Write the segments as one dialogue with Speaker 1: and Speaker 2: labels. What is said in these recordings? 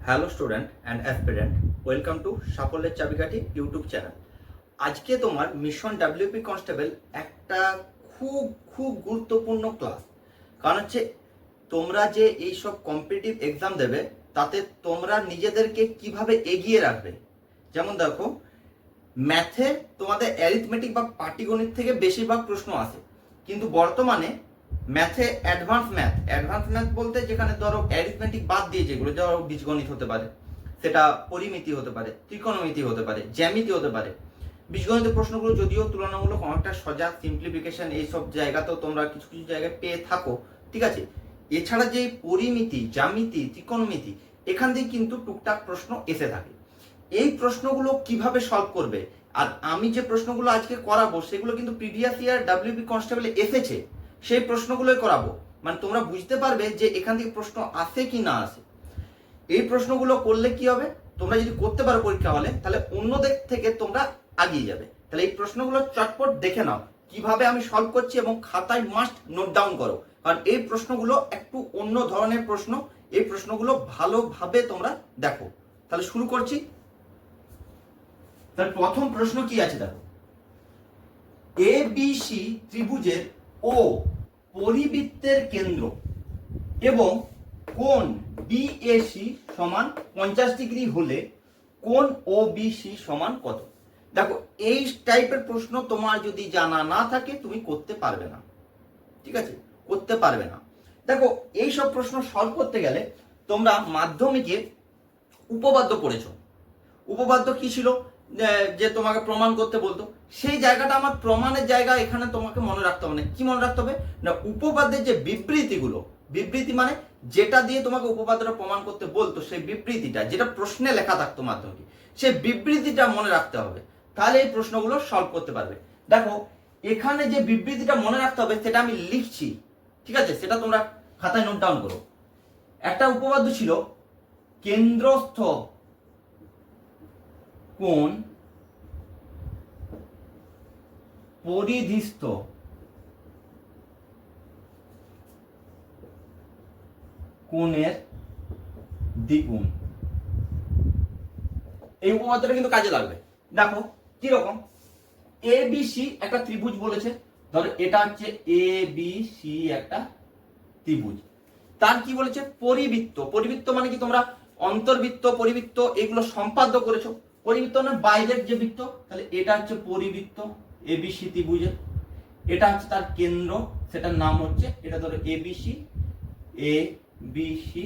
Speaker 1: Hello student and aspirant, welcome to সাফল্যের চাবিকাঠি YouTube channel. আজকে তোমার মিশন ডাব্লিউপি কনস্টেবল একটা খুব খুব গুরুত্বপূর্ণ ক্লাস। কারণ হচ্ছে তোমরা যে এইসব কম্পিটিটিভ এক্সাম দেবে তাতে তোমরা নিজেদেরকে কিভাবে এগিয়ে রাখবে। যেমন দেখো, ম্যাথে তোমাদের অ্যারিথমেটিক বা পাটিগণিত থেকে বেশিরভাগ প্রশ্ন আসে, কিন্তু বর্তমানে ম্যাথে অ্যাডভান্স ম্যাথ বলতে যেখানে ধরো অ্যারিথমেটিক বাদ দিয়ে যেগুলো, ধরো বীজগণিত হতে পারে, সেটা পরিমিতি হতে পারে, ত্রিকোণমিতি হতে পারে, জ্যামিতি হতে পারে। বীজগণিতের প্রশ্নগুলো যদিও তুলনামূলক অনেকটা সজা, সিম্পলিফিকেশন এইসব জায়গাতেও তোমরা কিছু কিছু জায়গায় পেয়ে থাকো, ঠিক আছে। এছাড়া যে পরিমিতি, জ্যামিতি, ত্রিকোণমিতি, এখান থেকে কিন্তু টুকটাক প্রশ্ন এসে থাকে। এই প্রশ্নগুলো কিভাবে সলভ করবে, আর আমি যে প্রশ্নগুলো আজকে করাবো সেগুলো কিন্তু প্রিভিয়াস ইয়ার ডাব্লিউপি কনস্টেবলে এসেছে, সেই প্রশ্নগুলোই করাবো। মানে তোমরা বুঝতে পারবে যে এখান থেকে প্রশ্ন আসে কি না আসে। এই প্রশ্নগুলো করলে কি হবে, তোমরা যদি করতে পারো পরীক্ষা হলে, তাহলে অন্যদের থেকে তোমরা আগিয়ে যাবে। তাহলে এই প্রশ্নগুলো চটপট দেখে নাও কিভাবে আমি সলভ করছি, এবং খাতায় মাস্ট নোট ডাউন করো, কারণ এই প্রশ্নগুলো একটু অন্য ধরনের প্রশ্ন। এই প্রশ্নগুলো ভালোভাবে তোমরা দেখো। তাহলে শুরু করছি। তাহলে প্রথম প্রশ্ন কি আছে দেখো, এবিসি ত্রিভুজের ও পরিবৃত্তের কেন্দ্র এবং কোণ বিএসি সমান 50 ডিগ্রি হলে কোণ ওবিসি সমান কত। দেখো, এই টাইপের প্রশ্ন তোমার যদি জানা না থাকে তুমি করতে পারবে না, ঠিক আছে, করতে পারবে না। দেখো, এই সব প্রশ্ন সলভ করতে গেলে তোমরা মাধ্যমিকে উপপাদ্য পড়েছো। উপপাদ্য কি ছিল, যে তোমাকে প্রমাণ করতে বলতো, সেই জায়গাটা আমার প্রমাণের জায়গা এখানে তোমাকে মনে রাখতে হবে না। কি মনে রাখতে হবে না, উপপাদ্যের যে বিবৃতিগুলো, বিবৃতি মানে যেটা দিয়ে তোমাকে উপপাদ্যটা প্রমাণ করতে বলতো, সেই বিবৃতিটা যেটা প্রশ্নে লেখা থাকতো মাধ্যমিকে, সেই বিবৃতিটা মনে রাখতে হবে, তাহলে এই প্রশ্নগুলো সলভ করতে পারবে। দেখো, এখানে যে বিবৃতিটা মনে রাখতে হবে সেটা আমি লিখছি, ঠিক আছে, সেটা তোমরা খাতায় নোট ডাউন করো। একটা উপপাদ্য ছিল, কেন্দ্রস্থ কোণ পরিধিস্থ কোণের দ্বিগুণ। এই উপপাদ্যটা কিন্তু কাজে লাগবে। দেখো কিরকম, এ বি সি একটা ত্রিভুজ বলেছে, ধরো এটা হচ্ছে এ বি সি একটা ত্রিভুজ। তার কি বলেছে, পরিবৃত্ত। পরিবৃত্ত মানে কি, তোমরা অন্তর্বৃত্ত, পরিবৃত্ত এগুলো সম্পাদ্য করেছো। পরিবৃত্ত না বাইরের যে বৃত্ত, তাহলে এটা হচ্ছে পরিবৃত্ত এবিসি ত্রিভুজের। এটা হচ্ছে তার কেন্দ্র, সেটার নাম হচ্ছে, এটা ধরো এবিসি, এ বি সি,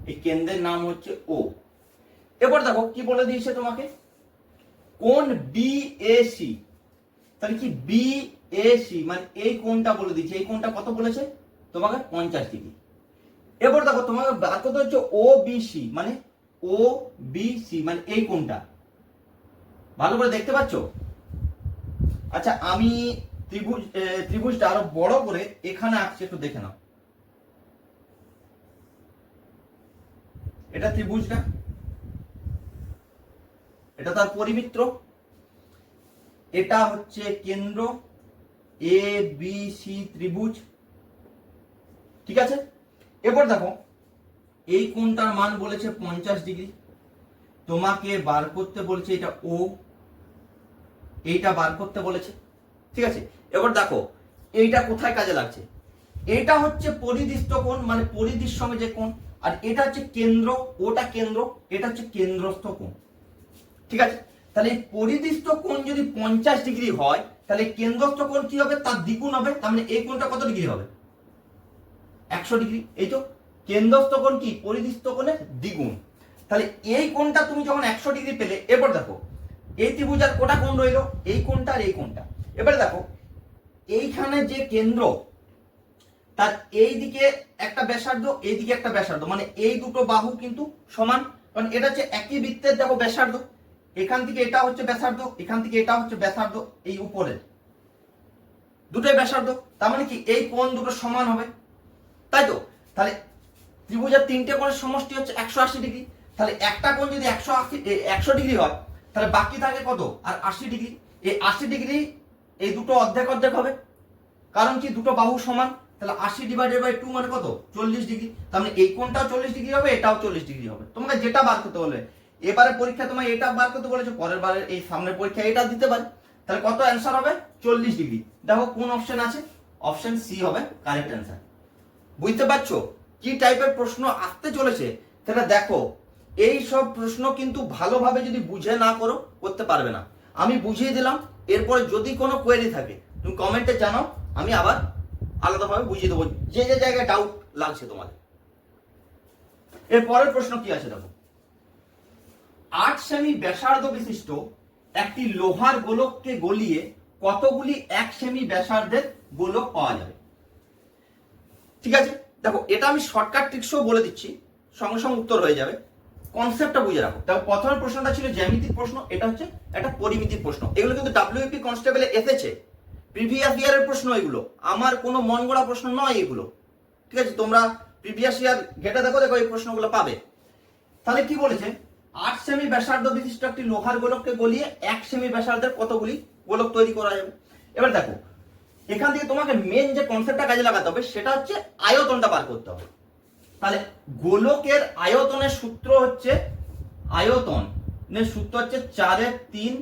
Speaker 1: এই কেন্দ্রের নাম হচ্ছে ও। এবার দেখো কি বলে দিয়েছে তোমাকে, কোণ বিএসি। তাহলে কি, বিএসি মানে এই কোণটা বলে দিয়েছে, এই কোণটা কত বলেছে তোমাকে, 50 ডিগ্রি। এবার দেখো তোমাকে বার করতে হচ্ছে ও বিসি, মানে ও বিসি মানে এই কোণটা, ভালো করে দেখতে পাচ্ছ। আচ্ছা, আমি ত্রিভুজটা আরো বড় করে এখানে আঁকছি, একটু দেখে নাও। এটা ত্রিভুজটা, এটা তার পরিবৃত্ত, এটা হচ্ছে কেন্দ্র এ বি সি ত্রিভুজ, ঠিক আছে। এবার দেখো, এই কোণটার মান বলেছে 50 ডিগ্রি, তোমাকে বার করতে বলেছে এটা ও, এইটা বার করতে বলেছে, ঠিক আছে। এবার দেখো এইটা কোথায় কাজে লাগছে, এটা হচ্ছে পরিধিস্থ কোণ, মানে পরিধির সঙ্গে যে কোণ, আর এটা হচ্ছে কেন্দ্র, ওটা কেন্দ্র, এটা হচ্ছে কেন্দ্রস্থ কোণ, ঠিক আছে। তাহলে এই পরিধিস্থ কোণ যদি 50 ডিগ্রি হয়, তাহলে কেন্দ্রস্থ কোণ কি হবে, তার দ্বিগুণ হবে। তার মানে এই কোণটা কত ডিগ্রি হবে, 100 ডিগ্রি। এই তো কেন্দ্রস্থ কোণ কি, পরিধিস্থ কোণের দ্বিগুণ। তাহলে এই কোণটা তুমি যখন 100 ডিগ্রি পেলে, এবার দেখো এই ত্রিভুজ আর কোটা কোণ রইলো, এই কোণটা আর এই কোণটা। এবারে দেখো, এইখানে যে কেন্দ্র, তার এই দিকে একটা ব্যাসার্ধ, এই দিকে একটা ব্যাসার্ধ, মানে এই দুটো বাহু কিন্তু সমান, কারণ এটা হচ্ছে একই বৃত্তের দেখো ব্যাসার্ধ। এখান থেকে এটা হচ্ছে ব্যাসার্ধ, এখান থেকে এটা হচ্ছে ব্যাসার্ধ, এই উপরের দুটোই ব্যাসার্ধ। তার মানে কি, এই কোণ দুটো সমান হবে, তাই তো। তাহলে ত্রিভুজের তিনটে কোণের সমষ্টি হচ্ছে 180 ডিগ্রি। তাহলে একটা কোণ যদি 100 ডিগ্রি হয়, তাহলে বাকি থাকে কত, আর 80 ডিগ্রি। এই 80 ডিগ্রি এই দুটো অর্ধেক অর্ধেক হবে, কারণ কি দুটো বাহু সমান, তাহলে 80/2 মানে কত? 40°। তার মানে এই কোণটাও 40° হবে, এটাও 40° হবে। তোমাকে যেটা বার করতে বলবে, এবারে পরীক্ষা তোমায় এটা বার করতে বলেছে, পরের বারে এই সামনের পরীক্ষা এটা দিতে পারে। তাহলে কত অ্যান্সার হবে? 40°। দেখো কোন অপশন আছে? অপশন সি হবে কারেক্ট অ্যান্সার। বুঝতে পারছো কি টাইপের প্রশ্ন আসতে চলেছে? তাহলে দেখো এই সব প্রশ্ন কিন্তু ভালোভাবে যদি বুঝে না করো করতে পারবে না। আমি বুঝিয়ে দিলাম, এরপরে যদি কোনো কোয়েরি থাকে তুমি কমেন্টে জানাও, আমি আবার আলাদাভাবে বুঝিয়ে দেবো যে যে জায়গায় ডাউট লাগছে তোমাদের। এর পরের প্রশ্ন কি আছে দেখো, 8 সেমি ব্যাসার্ধ বিশিষ্ট একটি লোহার গোলককে গলিয়ে কতগুলি 1 সেমি ব্যাসার্ধের গোলক পাওয়া যাবে? ঠিক আছে, দেখো এটা আমি শর্টকাট ট্রিক্সও বলে দিচ্ছি, সঙ্গে সঙ্গে উত্তর হয়ে যাবে। কনসেপ্টটা বুঝে রাখো। দেখো প্রথমের প্রশ্নটা ছিল জ্যামিতিক প্রশ্ন, এটা হচ্ছে একটা পরিমিতির প্রশ্ন। এগুলো কিন্তু ডাব্লিউপি কনস্টেবলে এসেছে, প্রিভিয়াস ইয়ারের প্রশ্ন এগুলো, আমার কোনো মন গড়া প্রশ্ন নয় এগুলো। ঠিক আছে, তোমরা প্রিভিয়াস ইয়ার ঘেটে দেখো, দেখো এই প্রশ্নগুলো পাবে। তাহলে কি বলেছে? 8 সেমি ব্যাসার্ধ বিশিষ্ট একটি লোহার গোলককে গলিয়ে 1 সেমি ব্যাসার্ধের কতগুলি গোলক তৈরি করা যাবে? এবার দেখো এখান থেকে তোমাকে মেন যে কনসেপ্টটা কাজে লাগাতে হবে সেটা হচ্ছে আয়তনটা বার করতে হবে। তাহলে গোলকের আয়তনের সূত্র হচ্ছে, আয়তনের সূত্র হচ্ছে 4/3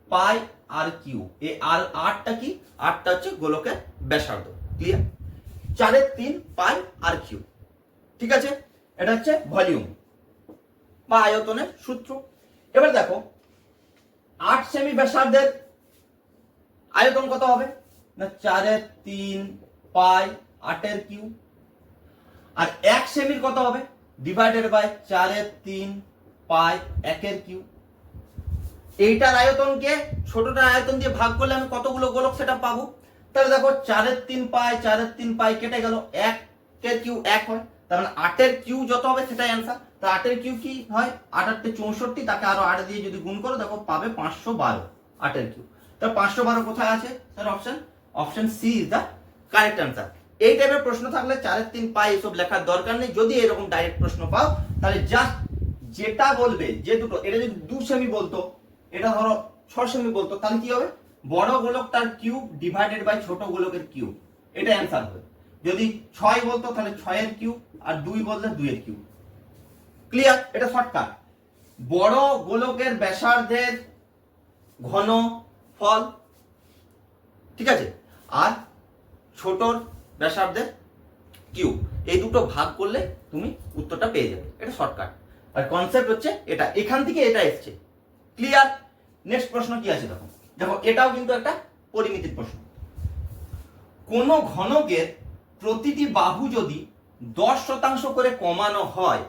Speaker 1: পাই আর কিউ। এই আর আরটা কি? আরটা হচ্ছে গোলকের ব্যাসার্ধ। ক্লিয়ার? 4/3 পাই আর কিউ। ঠিক আছে, এটা হচ্ছে ভলিউম বা আয়তনের সূত্র। এবার দেখো 8 সেমি ব্যাসার্ধের আয়তন কত হবে? না 4/3 পাই 8 কিউ। আর 1 সেমির কত হবে? Divided by 4/3 pi 1 cube. এইটার আয়তনকে ছোটটার আয়তন দিয়ে ভাগ করলে আমি কতগুলো গোলক সেটা পাবো? তাহলে দেখো 4/3 পাই 4/3 পাই কেটে গেল, 1 কিউ 1 হয়, তার মানে 8 কিউ যত হবে সেটাই অ্যান্সার। তা 8 কিউ কি হয়? 8 64, তাকে আরো 8 দিয়ে যদি গুণ করো দেখো পাবে 512 8 কিউ। তাহলে 512 কোথায় আছে sir? Option C is the correct answer. এই টাইপের প্রশ্ন থাকলে 4/3 পাই এসব লেখার দরকার নেই। যদি এরকম ডাইরেক্ট প্রশ্ন পাও তাহলে জাস্ট যেটা বলবে, যে দুটো, এটা যদি 2 সেমি বলতো, এটা ধরো 6 সেমি বলতো, তাহলে কি হবে? বড় গোলকটার কিউব ডিভাইডেড বাই ছোট গোলকের কিউব, এটা অ্যান্সার হবে। যদি 6 বলতো তাহলে 6 এর কিউব, আর 2 বললে 2 এর কিউব। ক্লিয়ার? এটা শর্টকাট। বড় গোলকের ব্যাসার্ধের ঘনফল, ঠিক আছে, আর ছোটর ব্যাসার্ধের কিউব, এই দুটো ভাগ করলে তুমি উত্তরটা পেয়ে যাবে। এটা শর্টকাট। আর কনসেপ্ট হচ্ছে এটা, এখান থেকে এটা এসছে। ক্লিয়ার? নেক্সট প্রশ্ন কি আছে দেখো, দেখো এটাও কিন্তু একটা পরিমিতির প্রশ্ন। কোন ঘনকের প্রতিটি বাহু যদি 10% করে কমানো হয়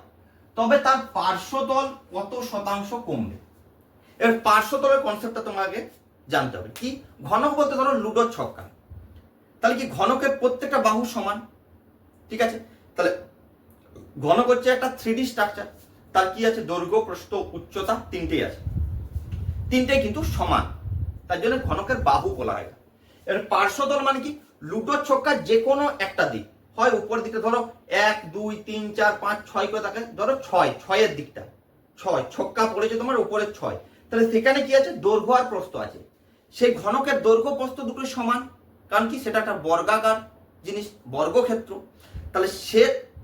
Speaker 1: তবে তার পার্শ্বতল কত শতাংশ কমবে? এর পার্শ্বতলের কনসেপ্টটা তোমাকে জানতে হবে। কি ঘনক বলতে? ধরো লুডোর ছক্কা, তাহলে কি ঘনকের প্রত্যেকটা বাহু সমান? ঠিক আছে, তাহলে ঘনক হচ্ছে একটা 3D স্ট্রাকচার, তার কি আছে? দৈর্ঘ্য, প্রস্থ, উচ্চতা তিনটেই আছে, তিনটেই কিন্তু সমান, তার জন্য ঘনকের বাহু বলা হয়। এর পার্শ্বতল মানে কি? লুডোর ছক্কার যে কোনো একটা দিক হয়, উপরের দিকে ধরো 1 2 3 4 5 6 করে থাকে, ধরো 6 এর দিকটা 6 ছক্কা পড়েছে তোমার উপরে 6, তাহলে সেখানে কি আছে? দৈর্ঘ্য আর প্রস্থ আছে। সেই ঘনকের দৈর্ঘ্য প্রস্থ দুটোই সমান, কারণ কি? সেটা একটা বর্গাকার জিনিস, বর্গক্ষেত্র। তাহলে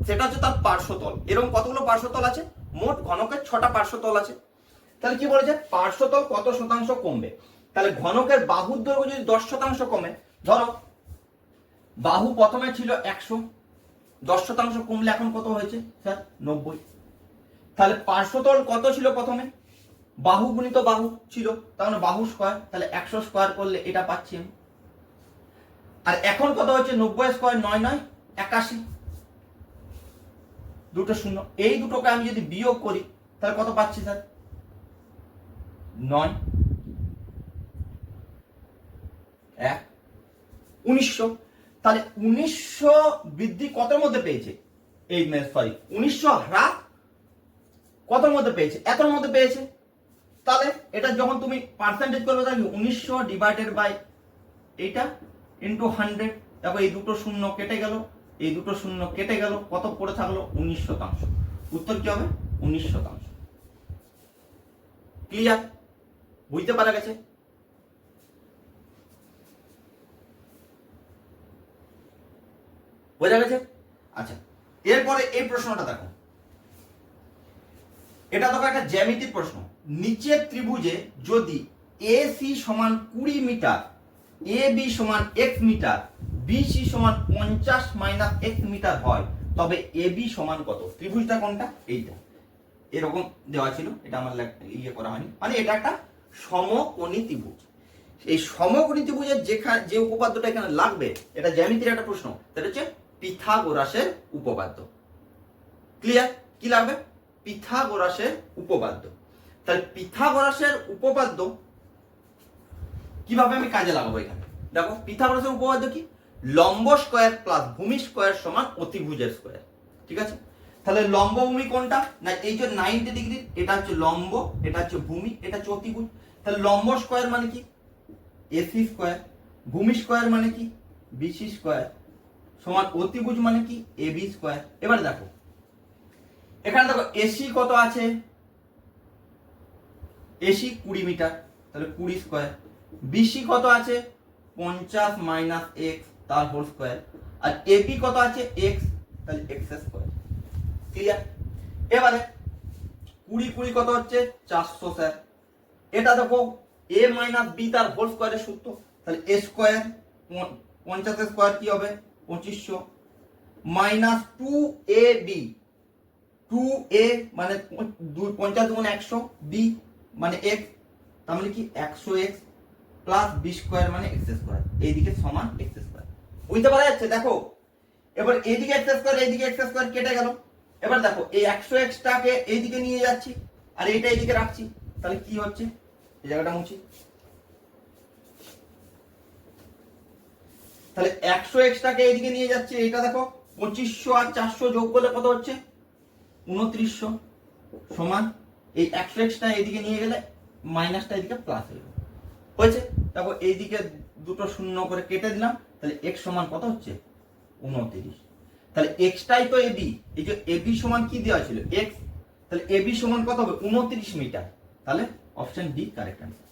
Speaker 1: সেটা হচ্ছে তার পার্শ্বতল। এরকম কতগুলো পার্শ্বতল আছে? মোট ঘনকের 6টা পার্শ্বতল আছে। তাহলে কি বলেছে? পার্শ্বতল কত শতাংশ কমবে? তাহলে ঘনকের বাহুর দৈর্ঘ্য যদি 10% কমে, ধরো বাহু প্রথমে ছিল 100, 10% কমলে এখন কত হয়েছে স্যার? 90। তাহলে পার্শ্বতল কত ছিল প্রথমে? বাহু গুণিত বাহু ছিল, তার মানে বাহু স্কয়ার, তাহলে 100 স্কয়ার করলে এটা পাচ্ছি আমি। আর এখন কত হচ্ছে? 90 স্কয়ার 9 9 81, দুটো শূন্য, এই দুটোকে আমি যদি বিয়োগ করি তাহলে কত পাচ্ছি স্যার? 9 1 1900। তাহলে 1900 বৃদ্ধি কতর মধ্যে পেয়েছে? এই সরি 1900 হ্রাস কতর মধ্যে পেয়েছে? এতর মধ্যে পেয়েছে। তাহলে এটা যখন তুমি পার্সেন্টেজ করবে তাহলে 1900 ডিভাইডেড বাই এইটা ইন্টু 100, তারপর এই দুটো শূন্য কেটে গেল, এই দুটো শূন্য কেটে গেল, কত পড়ে থাকলো? 19%। উত্তর কি হবে? 19%। ক্লিয়ার? বুঝতে পারা গেছে? বোঝা গেছে? আচ্ছা, এরপরে এই প্রশ্নটা দেখো, এটা দেখো একটা জ্যামিতিক প্রশ্ন। নিচের ত্রিভুজে যদি AC সমান 20 মিটার, AB সমান x মিটার, BC সমান 50 মাইনাস x মিটার হয়, তবে AB সমান কত? ত্রিভুজটা কোনটা? এইটা এরকম দেওয়া ছিল, এটা আমার ইয়ে করা হয়নি, মানে এটা একটা সমকোণী ত্রিভুজ। এই সমকোণী ত্রিভুজের যে উপপাদ্যটা এখানে লাগবে, এটা জ্যামিতির একটা প্রশ্ন, সেটা হচ্ছে পিথাগোরাসের উপপাদ্য। ক্লিয়ার? কি লাগবে? পিথাগোরাসের উপপাদ্য। তাহলে পিথাগোরাসের উপপাদ্য কিভাবে আমি কাজে লাগাবো? এখানে দেখো, পিথাগোরাসের উপপাদ্য কি? লম্ব স্কয়ার প্লাস ভূমি স্কয়ার সমান অতিভুজের স্কয়ার। ঠিক আছে? তাহলে লম্ব ভূমি কোনটা? না এই যে 90 ডিগ্রি, এটা হচ্ছে লম্ব, এটা হচ্ছে ভূমি, এটা হচ্ছে অতিভুজ। তাহলে লম্ব স্কয়ার মানে কি? AC square. ভূমি স্কয়ার মানে কি? BC স্কয়ার সমান অতিভুজ মানে কি? AB square. এবার দেখো, এখানে দেখো AC কত আছে? AC 20 মিটার, তাহলে 20 স্কয়ার। BC কত আছে? 50 মাইনাস x তার হোল স্কয়ার। আর AB কত আছে? x, তাহলে x স্কয়ার। ক্লিয়ার? এবারে 20 20 কত হচ্ছে? 400 স্যার। এটা দেখো a মাইনাস b তার হোল স্কয়ারের সূত্র, তাহলে a স্কয়ার 50 স্কয়ার কি হবে? 2500 মাইনাস 2ab, 2a মানে 50 গুণ 100, b মানে x, তার মানে কি 100x প্লাস b স্কয়ার মানে x স্কয়ার, এইদিকে সমান x স্কয়ার। বুঝতে পারা যাচ্ছে? দেখো এবার এইদিকে x স্কয়ার, এইদিকে x স্কয়ার কেটে গেল। এবার দেখো এই 100x টাকে এইদিকে নিয়ে যাচ্ছি আর এইটা এইদিকে রাখছি, তাহলে কি হচ্ছে? এই জায়গাটা মুছি। তাহলে 100x টাকে এইদিকে নিয়ে যাচ্ছে, এইটা দেখো 2500 আর 400 যোগ করলে কত হচ্ছে? 2900 সমান এই 100x টা এইদিকে নিয়ে গেলে মাইনাসটা এইদিকে প্লাস হয়ে গেল। হয়েছে? দেখো এইদিকে দুটো শূন্য করে কেটে দিলাম, তাহলে x সমান কত হচ্ছে? 29। তাহলে x টাই তো AB, এই যে AB সমান কি দেওয়া ছিল? x, তাহলে AB সমান কত হবে? 29 মিটার। তাহলে অপশন ডি কারেক্ট অ্যান্সার।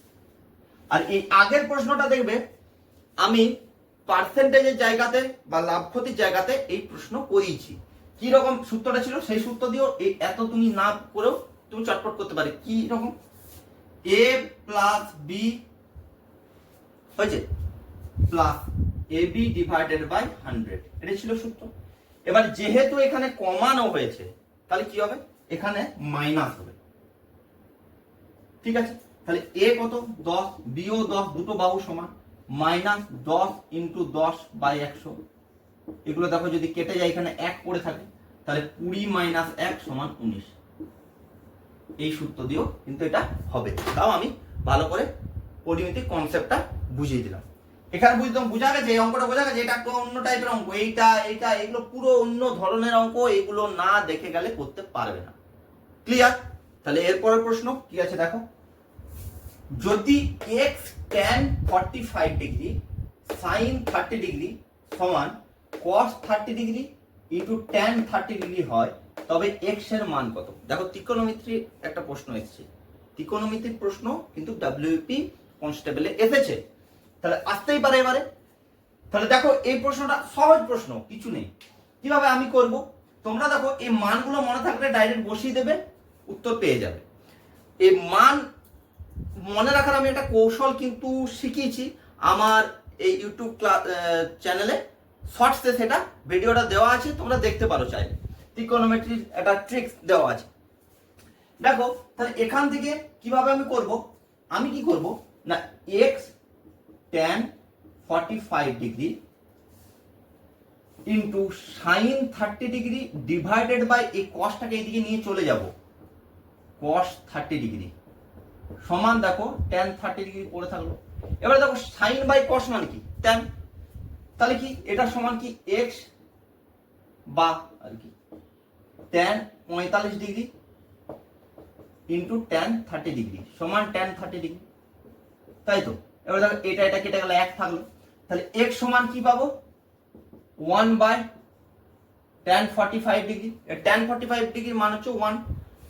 Speaker 1: আর এই আগের প্রশ্নটা দেখবে আমি পার্সেন্টেজের জায়গাতে বা লাভ ক্ষতির জায়গাতে এই প্রশ্ন করিয়েছি। কি রকম সূত্রটা ছিল সেই সূত্র দিয়েও এই এত তুমি না করেও তুমি চটপট করতে পারে। কি রকম? a প্লাস b হয়েছে প্লাস ab ডিভাইডেড বাই 100, এটা ছিল সূত্র। এবার যেহেতু এখানে কমানো হয়েছে, তাহলে কি হবে? এখানে মাইনাস হবে। ঠিক আছে? তাহলে a কত? 10, b ও 10, দুটো বাহু সমান, মাইনাস 10 ইন্টু 10 বাই 100। এগুলো দেখো যদি কেটে যায়, এখানে 1 পড়ে থাকে, তাহলে 20 মাইনাস 1 সমান 19। এই সূত্র দিয়েও কিন্তু এটা হবে। তাও আমি ভালো করে পরিমিতির কনসেপ্টটা বুঝিয়ে দিলাম। এখানে বোঝা গেছে? এই অঙ্কটা বোঝা গেছে? এটা একটা অন্য টাইপের অঙ্ক, এইটা এইটা এগুলো পুরো অন্য ধরনের অঙ্ক, এগুলো না দেখে গেলে করতে পারবে না। ক্লিয়ার? তাহলে এরপরের প্রশ্ন কি আছে দেখো, যদি x tan 45 degree sin 30 degree সমান cos 30 degree into tan 30 degree হয়, তবে x এর মান কত? দেখো ত্রিকোণমিতির একটা প্রশ্ন এসেছে, ত্রিকোণমিতির প্রশ্ন কিন্তু WP কনস্টেবলে এসেছে, তাহলে আসতেই পারে এবারে। তাহলে দেখো এই প্রশ্নটা সহজ প্রশ্ন, কিছু নেই। কিভাবে আমি করব? তোমরা দেখো এই মানগুলো মনে থাকলে ডাইরেক্ট বসিয়ে দেবে, উত্তর পেয়ে যাবে। এই মান মনে রাখার আমি একটা কৌশল কিন্তু শিখিয়েছি আমার এই ইউটিউব চ্যানেলে, শর্টসে সেটা ভিডিওটা দেওয়া আছে, তোমরা দেখতে পারো চাইলে। ত্রিকোণমিতির একটা ট্রিক্স দেওয়া আছে। দেখো তাহলে এখান থেকে কিভাবে আমি করব? আমি কি করব না, x tan 45 degree into sin 30 degree divided by এই cosটাকে এইদিকে নিয়ে চলে যাব, cos 30 ডিগ্রি সমান দেখো tan 30 ডিগ্রি পড়ে থাকলো। এবারে দেখো sin বাই cos মানে কি? tan। তাহলে কি এটা সমান কি x বা আর কি tan 45 degree into tan 30 degree সমান tan 30 ডিগ্রি, তাই তো? এবার দেখো এটা এটা কেটে গেল, 1 থাকলো, তাহলে x সমান কি পাবো? 1 by tan 45 degree. tan 45 degree মান হচ্ছে 1,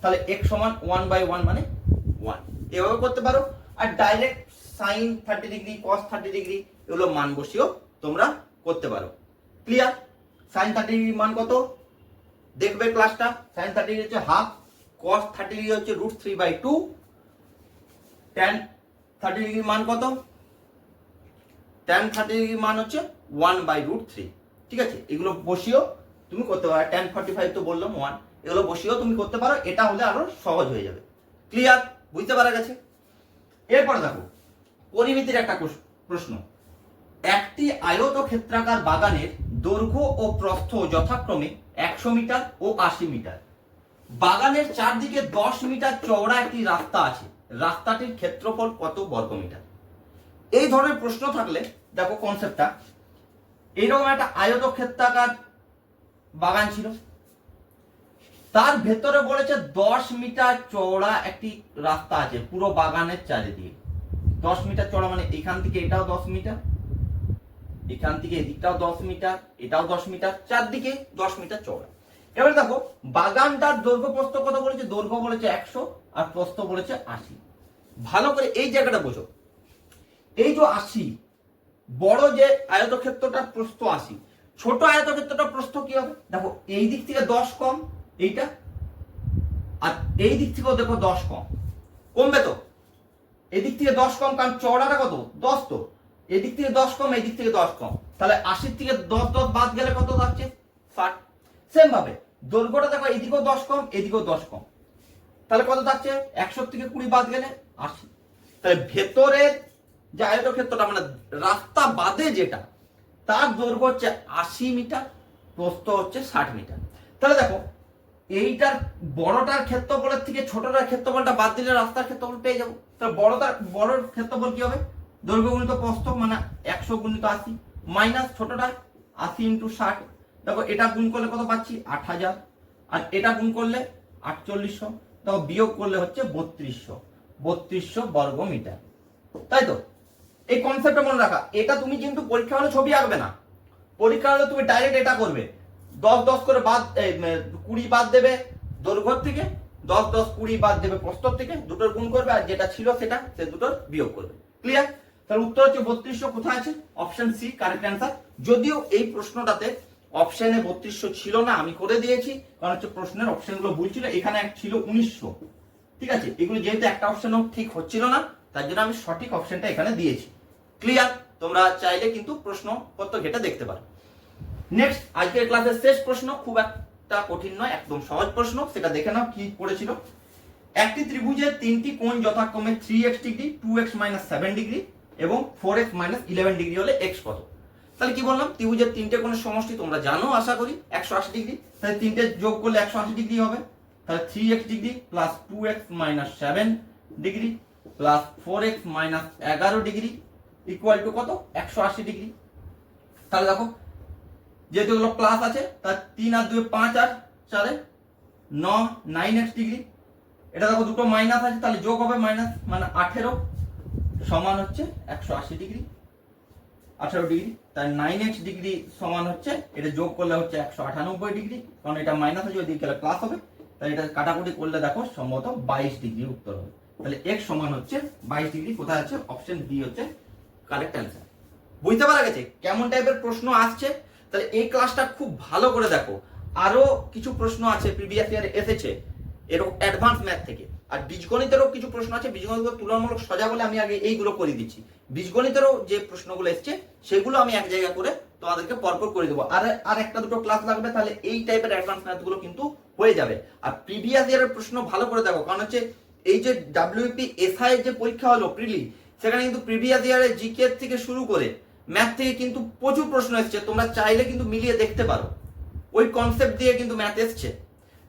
Speaker 1: তাহলে x সমান 1 বাই 1 মানে 1। এভাবে করতে পারো, আর direct sin 30 degree cos 30 degree এগুলো মান বসিয়েও তোমরা করতে পারো। ক্লিয়ার? সাইন 30 ডিগ্রি মান কত দেখবে ক্লাসটা। সাইন 30 ডিগ্রি হচ্ছে হাফ, কস 30 ডিগ্রি হচ্ছে √3/2, tan 30 ডিগ্রি মান কত, tan 30 ডিগ্রি মান হচ্ছে 1/√3। ঠিক আছে, এগুলো বসিয়েও তুমি করতে পারো। tan 45 তো বললাম 1, এগুলো বসিয়েও তুমি করতে পারো, এটা হলে আরো সহজ হয়ে যাবে। ক্লিয়ার, বুঝতে পারা গেছে? এরপরে দেখো পরিমিতির একটা প্রশ্ন। একটি আয়তক্ষেত্রাকার বাগানের দৈর্ঘ্য ও প্রস্থ যথাক্রমে 100 মিটার ও 80 মিটার। বাগানের চারদিকে 10 মিটার চওড়া একটি রাস্তা আছে, রাস্তাটির ক্ষেত্রফল কত বর্গমিটার? এই ধরনের প্রশ্ন থাকলে দেখো কনসেপ্টটা এইরকম, একটা আয়তক্ষেত্রাকার বাগান ছিল, তার ভেতরে বলেছে 10 মিটার চওড়া একটি রাস্তা আছে পুরো বাগানের চারিদিকে। 10 মিটার চওড়া মানে এখান থেকে এটাও 10 মিটার, এখান থেকে এদিকটাও 10 মিটার, এটাও 10 মিটার, চারদিকে 10 মিটার চওড়া। এবার দেখো বাগানটার দৈর্ঘ্য প্রস্থ কত বলেছে, দৈর্ঘ্য বলেছে 100 আর প্রস্থ বলেছে 80। ভালো করে এই জায়গাটা বোঝো, এই যে 80, বড় যে আয়তক্ষেত্রটার প্রস্থ 80, ছোট আয়তক্ষেত্রটার প্রস্থ কি হবে? দেখো এই দিক থেকে 10 কম এইটা, আর এই দিক থেকেও দেখো 10 কম, কমবে তো? এদিক থেকে 10 কম, কারণ চওড়াটা কত 10, তো এদিক থেকে 10 কম, এই দিক থেকে 10 কম, তাহলে 80 থেকে 10 বাদ গেলে কত থাকছে 60। সেম ভাবে দৈর্ঘ্যটা দেখো এদিকেও 10 কম, এদিকেও 10 কম, তাহলে কত থাকছে 100 থেকে 20 বাদ গেলে 80। তাহলে ভেতরের যে আয়তক্ষেত্রটা মানে রাস্তা বাদে যেটা, তার দৈর্ঘ্য হচ্ছে 80 মিটার, প্রস্থ হচ্ছে 60 মিটার। তাহলে দেখো এইটার বড়টার ক্ষেত্রফলের থেকে ছোটটার ক্ষেত্রফলটা বাদ দিলে রাস্তার ক্ষেত্রফল পেয়ে যাবো। তাহলে বড়র ক্ষেত্রফল কি হবে, দৈর্ঘ্য গুণিত প্রস্থ মানে 100 গুণিত 80 মাইনাস ছোটটা 80 ইন্টু 60। দেখো এটা গুণ করলে কত পাচ্ছি 8000, আর এটা গুণ করলে 4800, দেখো বিয়োগ করলে হচ্ছে 3200 বর্গ মিটার। তাই তো? এই কনসেপ্টটা মনে রাখা। এটা তুমি কিন্তু পরীক্ষা হলে ছবি আঁকবে না, পরীক্ষা হলে তুমি ডাইরেক্ট এটা করবে, 10 করে বাদ 20 বাদ দেবে দৈর্ঘ্য থেকে, 10 20 বাদ দেবে প্রস্থ থেকে, দুটোর গুণ করবে, আর যেটা ছিল সেটা সে দুটোর বিয়োগ করবে। ক্লিয়ার? তাহলে উত্তর হচ্ছে 3200। কোথায় আছে? Option C correct answer. যদিও এই প্রশ্নটাতে অপশনে 3200 ছিল না, আমি করে দিয়েছি, কারণ হচ্ছে প্রশ্নের অপশনগুলো ভুল ছিল। এখানে ছিল 1900। ঠিক আছে, এগুলো যেহেতু একটা অপশনও ঠিক হচ্ছিল না, তার জন্য আমি সঠিক অপশনটা এখানে দিয়েছি। ক্লিয়ার? তোমরা চাইলে কিন্তু প্রশ্নপত্র ঘেটে দেখতে পারো। নেক্সট আজকের ক্লাসের শেষ প্রশ্ন, খুব একটা কঠিন নয়, একদম সহজ প্রশ্ন, সেটা দেখে নাও কি পড়েছিল। একটি ত্রিভুজের তিনটি কোণ যথাক্রমে 3x ডিগ্রি, 2x - 7 ডিগ্রি এবং 4x - 11 ডিগ্রি হলে x কত? তাহলে কি বললাম, ত্রিভুজের তিনটে কোণের সমষ্টি তোমরা জানো আশা করি 180 ডিগ্রি, তাহলে তিনটে যোগ করলে 180 ডিগ্রি হবে। তাহলে 3x degree plus 2x - 7 degree plus 4x - 11 degree equal to কত 180 ডিগ্রি। তাহলে দেখো যেহেতু এগুলো প্লাস আছে, তার 3 আর 2 5 আর 4 9x ডিগ্রি। এটা দেখো দুটো মাইনাস আছে, তাহলে যোগ হবে মাইনাস, মানে 18 সমান হচ্ছে 180 ডিগ্রি, 18 ডিগ্রি। তাই 9x ডিগ্রি সমান হচ্ছে, এটা যোগ করলে হচ্ছে 198 ডিগ্রি, কারণ এটা মাইনাস আছে, ওই দিকে গেলে প্লাস হবে। তাই এটা কাটাকুটি করলে দেখো সম্ভবত 22 ডিগ্রি উত্তর হবে। তাহলে x সমান হচ্ছে 22 ডিগ্রি। কোথায় আছে? অপশন বি হচ্ছে কারেক্ট অ্যান্সার। বুঝতে পারা গেছে কেমন টাইপের প্রশ্ন আসছে? তাহলে এই ক্লাসটা খুব ভালো করে দেখো। আরো কিছু প্রশ্ন আছে প্রিভিয়াস ইয়ারে এসেছে এরকম অ্যাডভান্স ম্যাথ থেকে, আর বীজগণিতেরও কিছু প্রশ্ন আছে। বীজগণিত তুলনামূলক সোজা বলে আমি আগে এইগুলো করে দিচ্ছি। বীজগণিতেরও যে প্রশ্নগুলো এসছে সেগুলো আমি এক জায়গা করে তোমাদেরকে পরপর করে দেবো। আর একটা দুটো ক্লাস লাগবে, তাহলে এই টাইপের অ্যাডভান্স ম্যাথগুলো কিন্তু হয়ে যাবে। আর প্রিভিয়াস ইয়ারের প্রশ্ন ভালো করে দেখো, কারণ হচ্ছে এই যে WP SI এর যে পরীক্ষা হলো প্রিলি, সেখানে কিন্তু প্রিভিয়াস ইয়ারে জিকে থেকে শুরু করে ম্যাথ থেকে কিন্তু প্রচুর প্রশ্ন এসছে। তোমরা চাইলে কিন্তু মিলিয়ে দেখতে পারো, ওই কনসেপ্ট দিয়ে কিন্তু ম্যাথ এসছে।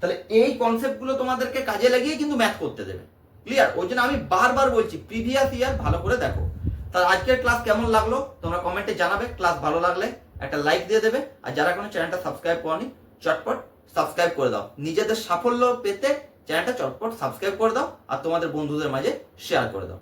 Speaker 1: তাহলে এই কনসেপ্টগুলো তোমাদেরকে কাজে লাগিয়ে কিন্তু ম্যাথ করতে দেবে। ক্লিয়ার? ওই জন্য আমি বারবার বলছি প্রিভিয়াস ইয়ার ভালো করে দেখো। তাহলে আজকের ক্লাস কেমন লাগলো তোমরা কমেন্টে জানাবে। ক্লাস ভালো লাগলে একটা লাইক দিয়ে দেবে, আর যারা কোনো চ্যানেলটা সাবস্ক্রাইব করনি চটপট সাবস্ক্রাইব করে দাও। নিজেদের সাফল্য পেতে চ্যানেলটা চটপট সাবস্ক্রাইব করে দাও, আর তোমাদের বন্ধুদের মাঝে শেয়ার করে দাও।